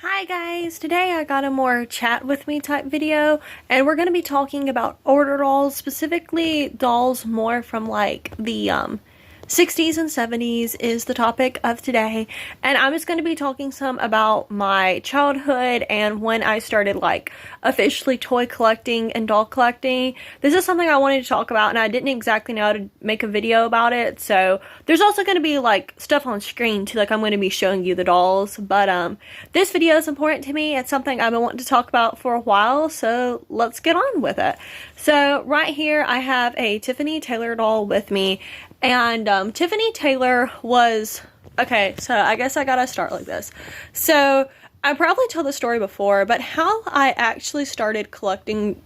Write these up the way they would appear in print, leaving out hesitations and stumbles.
Hi guys, today I got a more chat with me type video and we're going to be talking about order dolls, specifically dolls more from like the 60s and 70s is the topic of today, and I'm just going to be talking some about my childhood and when I started like officially toy collecting and doll collecting. This is something I wanted to talk about and I didn't exactly know how to make a video about it, so there's also going to be like stuff on screen too, like I'm going to be showing you the dolls, but this video is important to me. It's something I've been wanting to talk about for a while, so let's get on with it. So right here I have a Tiffany Taylor doll with me. And Tiffany Taylor was, okay, so I guess I gotta start like this. So I probably told the story before, but how I actually started collecting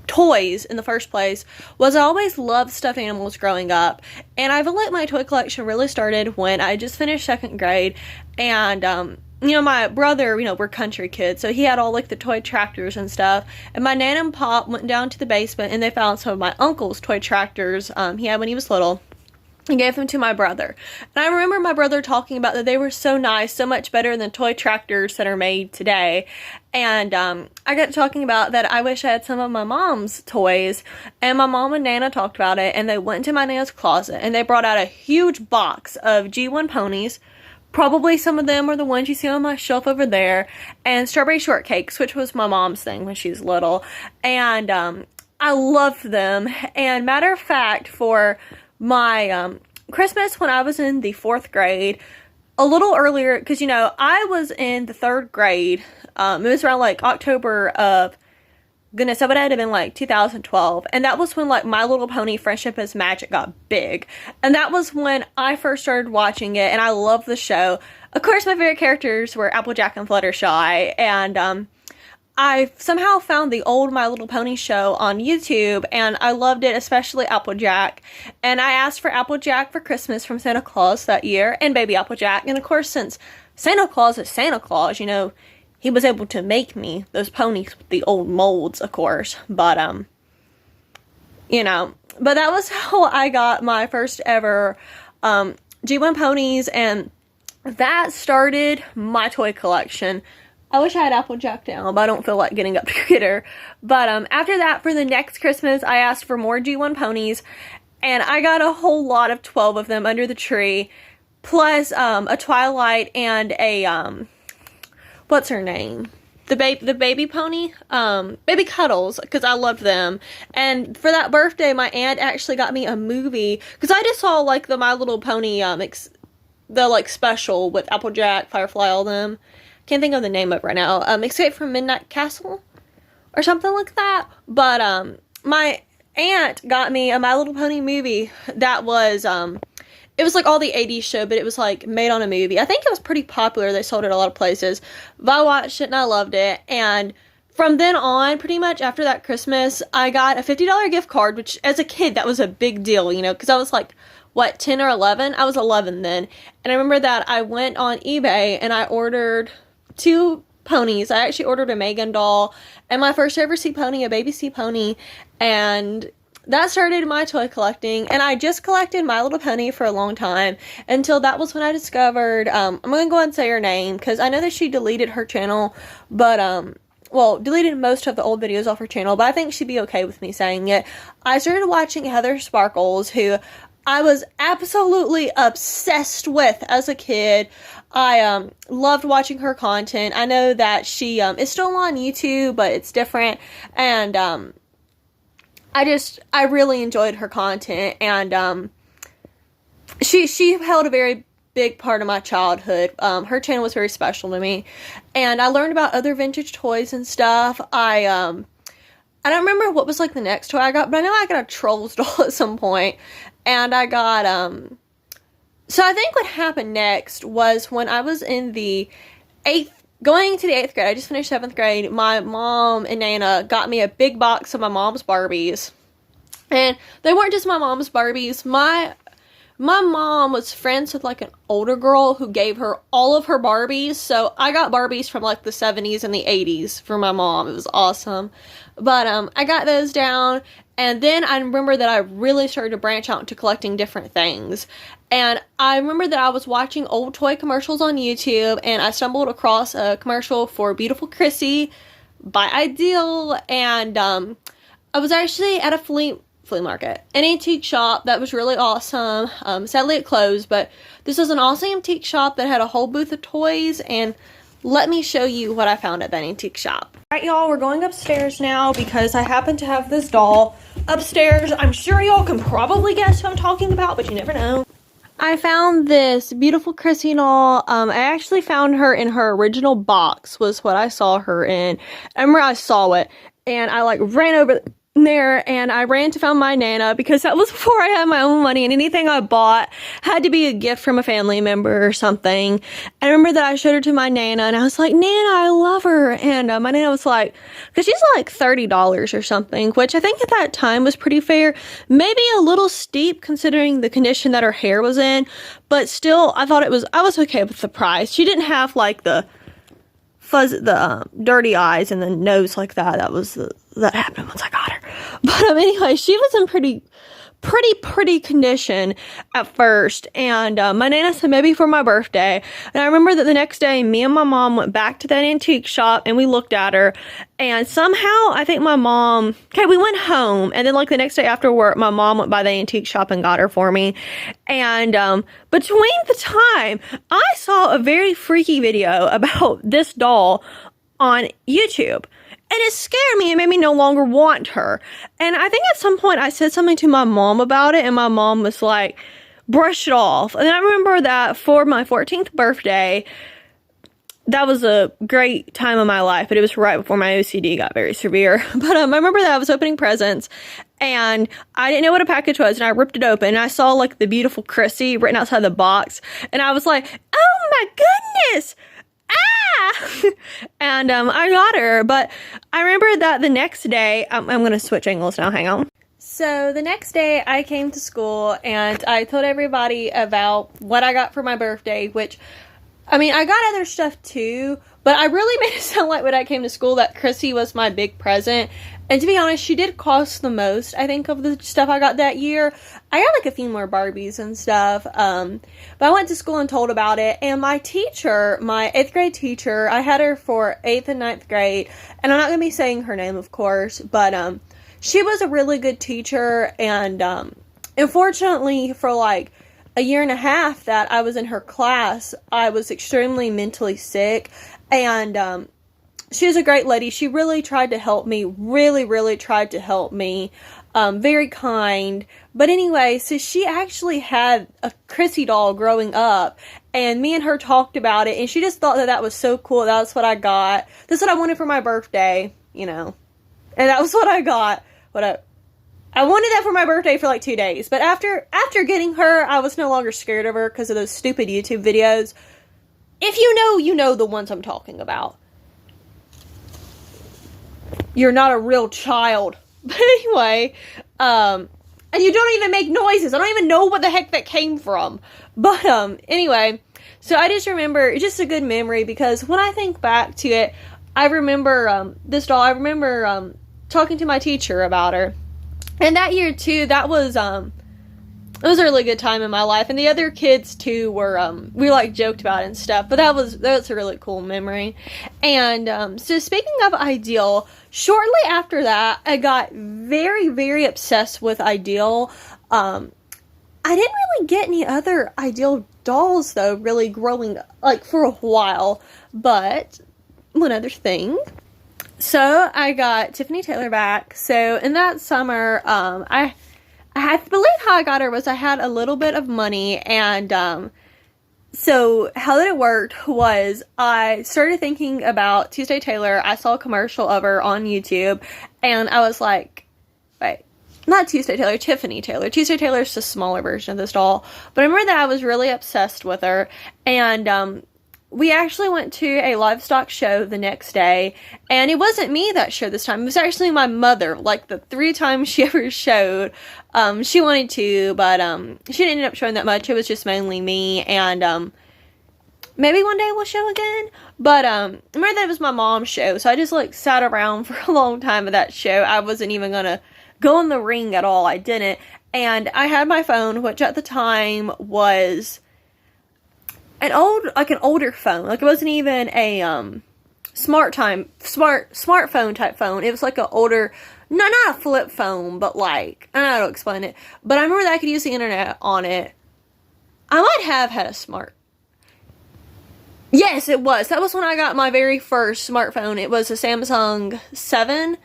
toys in the first place was I always loved stuffed animals growing up. And I feel like my toy collection really started when I just finished second grade. And you know, my brother, you know, we're country kids, so he had all like the toy tractors and stuff. And my nan and pop went down to the basement and they found some of my uncle's toy tractors he had when he was little, and gave them to my brother. And I remember my brother talking about that they were so nice, so much better than toy tractors that are made today. And I got talking about that I wish I had some of my mom's toys. And my mom and Nana talked about it, and they went into my Nana's closet and they brought out a huge box of G1 ponies. Probably some of them are the ones you see on my shelf over there, and strawberry shortcakes, which was my mom's thing when she was little. And I loved them. And matter of fact, for my Christmas when I was in the 4th grade, a little earlier, because you know I was in the 3rd grade, it was around like October of, goodness, that would have been like 2012, and that was when like My Little Pony Friendship is Magic got big, and that was when I first started watching it, and I loved the show. Of course, my favorite characters were Applejack and Fluttershy, and I somehow found the old My Little Pony show on YouTube, and I loved it, especially Applejack. And I asked for Applejack for Christmas from Santa Claus that year, and baby Applejack. And of course, since Santa Claus is Santa Claus, you know, he was able to make me those ponies with the old molds, of course. But, you know, but that was how I got my first ever G1 ponies, and that started my toy collection. I wish I had Applejack now, but I don't feel like getting up to get her. But after that, for the next Christmas, I asked for more G1 ponies, and I got a whole lot of 12 of them under the tree, plus a Twilight and a, what's her name? The baby pony? Baby Cuddles, because I loved them. And for that birthday, my aunt actually got me a movie, because I just saw, like, the My Little Pony, the, like, special with Applejack, Firefly, all them. Can't think of the name of it right now. Escape from Midnight Castle or something like that. But my aunt got me a My Little Pony movie that was it was like all the 80s show, but it was like made on a movie. I think it was pretty popular. They sold it a lot of places. But I watched it and I loved it. And from then on, pretty much after that Christmas, I got a $50 gift card, which as a kid that was a big deal, you know, because I was like, what, 10 or 11? I was 11 then. And I remember that I went on eBay and I ordered 2 ponies. I actually ordered a Megan doll and my first ever sea pony, a baby sea pony, and that started my toy collecting. And I just collected My Little Pony for a long time until that was when I discovered, I'm gonna go ahead and say her name because I know that she deleted her channel, but well, deleted most of the old videos off her channel, but I think she'd be okay with me saying it. I started watching Heather Sparkles, who I was absolutely obsessed with as a kid. I loved watching her content. I know that she is still on YouTube, but it's different. And I really enjoyed her content. And she held a very big part of my childhood. Her channel was very special to me. And I learned about other vintage toys and stuff. I don't remember what was like the next toy I got, but I know I got a Trolls doll at some point. And I got, so I think what happened next was when I was in the 8th, going into the 8th grade, I just finished 7th grade, my mom and Nana got me a big box of my mom's Barbies. And they weren't just my mom's Barbies. My my mom was friends with like an older girl who gave her all of her Barbies. So I got Barbies from like the 70s and the 80s for my mom. It was awesome. But I got those down, and then I remember that I really started to branch out into collecting different things. And I remember that I was watching old toy commercials on YouTube, and I stumbled across a commercial for Beautiful Chrissy by Ideal, and I was actually at a flea market, an antique shop that was really awesome. Sadly it closed, but this was an awesome antique shop that had a whole booth of toys, and let me show you what I found at that antique shop. Alright y'all, we're going upstairs now because I happen to have this doll upstairs. I'm sure y'all can probably guess who I'm talking about, but you never know. I found this Beautiful Chrissy doll. I actually found her in her original box, was what I saw her in. I remember I saw it, and I like ran over there, and I ran to find my Nana because that was before I had my own money, and anything I bought had to be a gift from a family member or something. I remember that I showed her to my Nana, and I was like, Nana, I love her. And my Nana was like, because she's like $30 or something, which I think at that time was pretty fair. Maybe a little steep considering the condition that her hair was in, but still, I was okay with the price. She didn't have like the dirty eyes and the nose like that. That happened once I got her. But anyway, she was in pretty condition at first, and my Nana said maybe for my birthday. And I remember that the next day, me and my mom went back to that antique shop, and we looked at her, and somehow I think we went home, and then like the next day after work, my mom went by the antique shop and got her for me. And between the time, I saw a very freaky video about this doll on YouTube. And it scared me and made me no longer want her. And I think at some point I said something to my mom about it, and my mom was like, brush it off. And I remember that for my 14th birthday, that was a great time of my life, but it was right before my OCD got very severe. But I remember that I was opening presents, and I didn't know what a package was, and I ripped it open, and I saw like the Beautiful Chrissy written outside the box, and I was like, oh my goodness! And I got her, but I remember that the next day, I'm going to switch angles now, hang on. So the next day I came to school, and I told everybody about what I got for my birthday, which, I mean, I got other stuff too, but I really made it sound like when I came to school that Chrissy was my big present. And to be honest, she did cost the most, I think, of the stuff I got that year. I got like a few more Barbies and stuff, but I went to school and told about it, and my teacher, my 8th grade teacher, I had her for 8th and 9th grade, and I'm not going to be saying her name, of course, but she was a really good teacher, and unfortunately, for like a year and a half that I was in her class, I was extremely mentally sick, and she was a great lady. She really tried to help me, really tried to help me. Very kind. But anyway, so she actually had a Chrissy doll growing up, and me and her talked about it, and she just thought that was so cool. That's what I got. That's what I wanted for my birthday, you know. And that was what I got. I wanted that for my birthday for like 2 days. But after getting her, I was no longer scared of her because of those stupid YouTube videos. If you know, you know the ones I'm talking about. You're not a real child. But anyway, and you don't even make noises. I don't even know what the heck that came from. But anyway, so I just remember, it's just a good memory, because when I think back to it, I remember this doll. I remember talking to my teacher about her. And that year too, it was a really good time in my life, and the other kids too were, we like joked about it and stuff, but that's a really cool memory. And, so speaking of Ideal, shortly after that, I got very obsessed with Ideal. I didn't really get any other Ideal dolls though, really growing, like, for a while, but one other thing. So I got Tiffany Taylor back. So in that summer, I believe how I got her was I had a little bit of money, and so how that it worked was I started thinking about Tuesday Taylor. I saw a commercial of her on YouTube, and I was like, wait, not Tuesday Taylor, Tiffany Taylor. Tuesday Taylor is the smaller version of this doll, but I remember that I was really obsessed with her, and we actually went to a livestock show the next day, and it wasn't me that showed this time. It was actually my mother. Like, the 3 times she ever showed, she wanted to, but she didn't end up showing that much. It was just mainly me, and maybe one day we'll show again. But remember that it was my mom's show, so I just like sat around for a long time at that show. I wasn't even gonna go in the ring at all. I didn't. And I had my phone, which at the time was an older phone. Like, it wasn't even a smartphone type phone. It was like an older, not a flip phone, but like, I don't know how to explain it. But I remember that I could use the internet on it. I might have had a yes, it was. That was when I got my very first smartphone. It was a Samsung 7.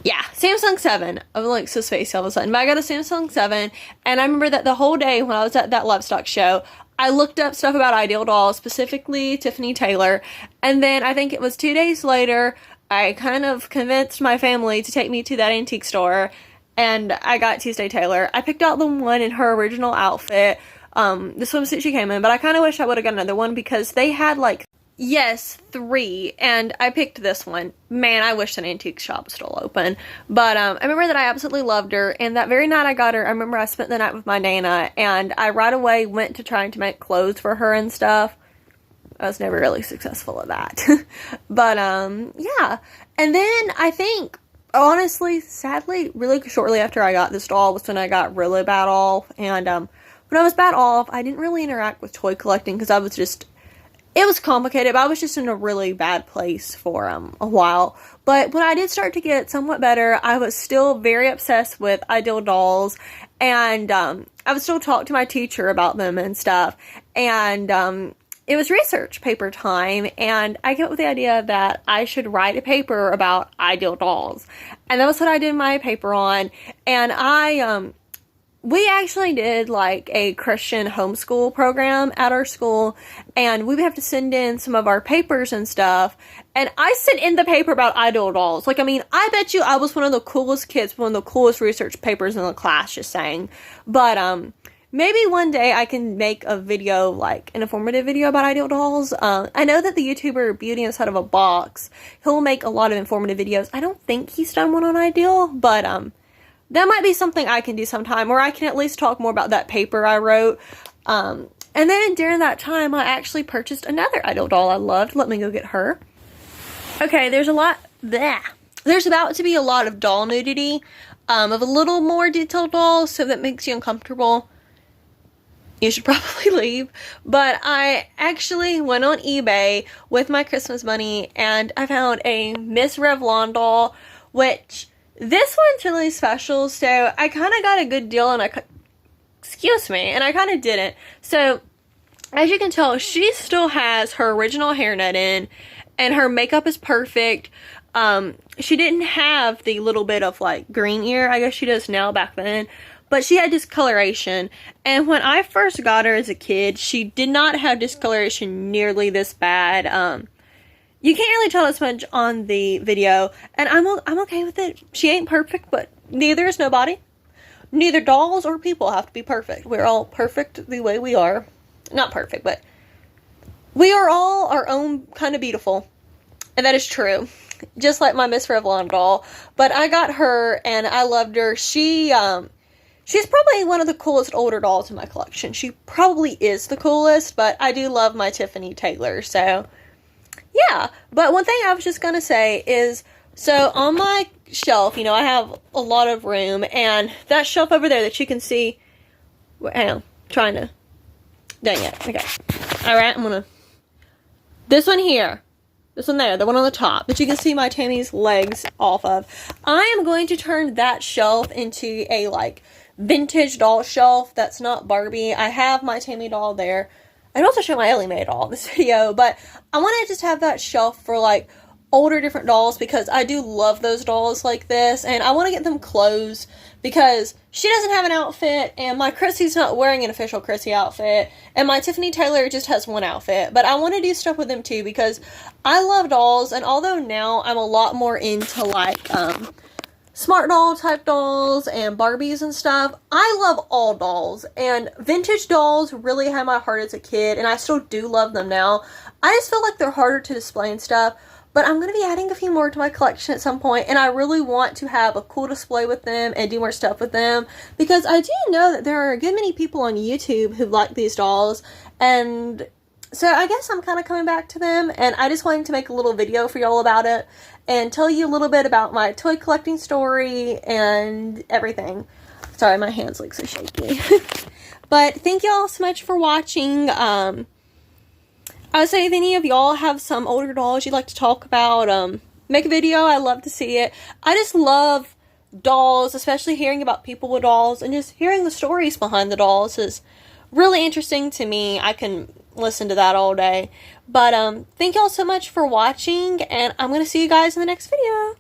Yeah, Samsung 7. I'm like so spacey all of a sudden. But I got a Samsung 7, and I remember that the whole day when I was at that livestock show, I looked up stuff about Ideal Dolls, specifically Tiffany Taylor, and then I think it was 2 days later, I kind of convinced my family to take me to that antique store, and I got Tuesday Taylor. I picked out the one in her original outfit, the swimsuit she came in, but I kind of wish I would have got another one because they had like, yes, 3, and I picked this one. Man, I wish an antique shop was still open. But I remember that I absolutely loved her, and that very night I got her, I remember I spent the night with my Nana, and I right away went to trying to make clothes for her and stuff. I was never really successful at that. But yeah. And then I think, honestly, sadly, really shortly after I got this doll was when I got really bad off, and when I was bad off, I didn't really interact with toy collecting because I was just, it was complicated, but I was just in a really bad place for a while. But when I did start to get somewhat better, I was still very obsessed with Ideal Dolls, and I would still talk to my teacher about them and stuff, and it was research paper time, and I came up with the idea that I should write a paper about Ideal Dolls, and that was what I did my paper on. And we actually did like a Christian homeschool program at our school, and we would have to send in some of our papers and stuff, and I sent in the paper about Ideal Dolls. Like, I mean, I bet you I was one of the coolest kids, one of the coolest research papers in the class, just saying. But maybe one day I can make a video, like an informative video about Ideal Dolls. I know that the YouTuber Beauty Inside of a Box, he'll make a lot of informative videos. I don't think he's done one on Ideal, but that might be something I can do sometime, or I can at least talk more about that paper I wrote. And then during that time, I actually purchased another Ideal doll I loved. Let me go get her. Okay, there's about to be a lot of doll nudity, of a little more detailed dolls, so that makes you uncomfortable. You should probably leave. But I actually went on eBay with my Christmas money, and I found a Miss Revlon doll, which, this one's really special, so I kind of got a good deal, and I kind of didn't. So, as you can tell, she still has her original hairnet in, and her makeup is perfect. She didn't have the little bit of, like, green ear, I guess she does now back then, but she had discoloration, and when I first got her as a kid, she did not have discoloration nearly this bad. You can't really tell as much on the video, and I'm okay with it. She ain't perfect, but neither is nobody. Neither dolls or people have to be perfect. We're all perfect the way we are. Not perfect, but we are all our own kind of beautiful. And that is true. Just like my Miss Revlon doll. But I got her, and I loved her. She's probably one of the coolest older dolls in my collection. She probably is the coolest, but I do love my Tiffany Taylor, so yeah. But one thing I was just gonna say is, so on my shelf, you know, I have a lot of room, and that shelf over there that you can see, hang on, trying to, dang it, okay, alright, this one here, this one there, the one on the top, that you can see my Tammy's legs off of, I am going to turn that shelf into a, like, vintage doll shelf that's not Barbie. I have my Tammy doll there. I'd also show my Ellie Mae doll in this video, but I want to just have that shelf for, like, older different dolls, because I do love those dolls like this, and I want to get them clothes, because she doesn't have an outfit, and my Chrissy's not wearing an official Chrissy outfit, and my Tiffany Taylor just has one outfit, but I want to do stuff with them too, because I love dolls, and although now I'm a lot more into, like, smart doll type dolls and Barbies and stuff. I love all dolls, and vintage dolls really had my heart as a kid, and I still do love them now. I just feel like they're harder to display and stuff, but I'm going to be adding a few more to my collection at some point, and I really want to have a cool display with them and do more stuff with them, because I do know that there are a good many people on YouTube who like these dolls, and so I guess I'm kind of coming back to them, and I just wanted to make a little video for y'all about it and tell you a little bit about my toy collecting story and everything. Sorry, my hands look so shaky. But thank y'all so much for watching. I would say if any of y'all have some older dolls you'd like to talk about, make a video. I love to see it. I just love dolls, especially hearing about people with dolls, and just hearing the stories behind the dolls is really interesting to me. I can listen to that all day. But thank y'all so much for watching, and I'm gonna see you guys in the next video.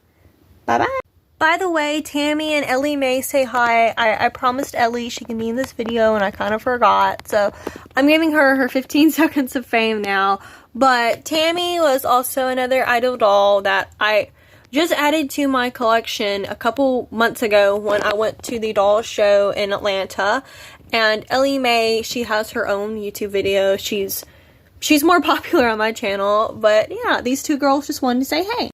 Bye bye. By the way, Tammy and Ellie Mae say hi. I promised Ellie she can be in this video, and I kind of forgot, so I'm giving her 15 seconds of fame now. But Tammy was also another idol doll that I just added to my collection a couple months ago when I went to the doll show in Atlanta. And Ellie Mae, she has her own YouTube video. She's more popular on my channel. But yeah, these two girls just wanted to say hey.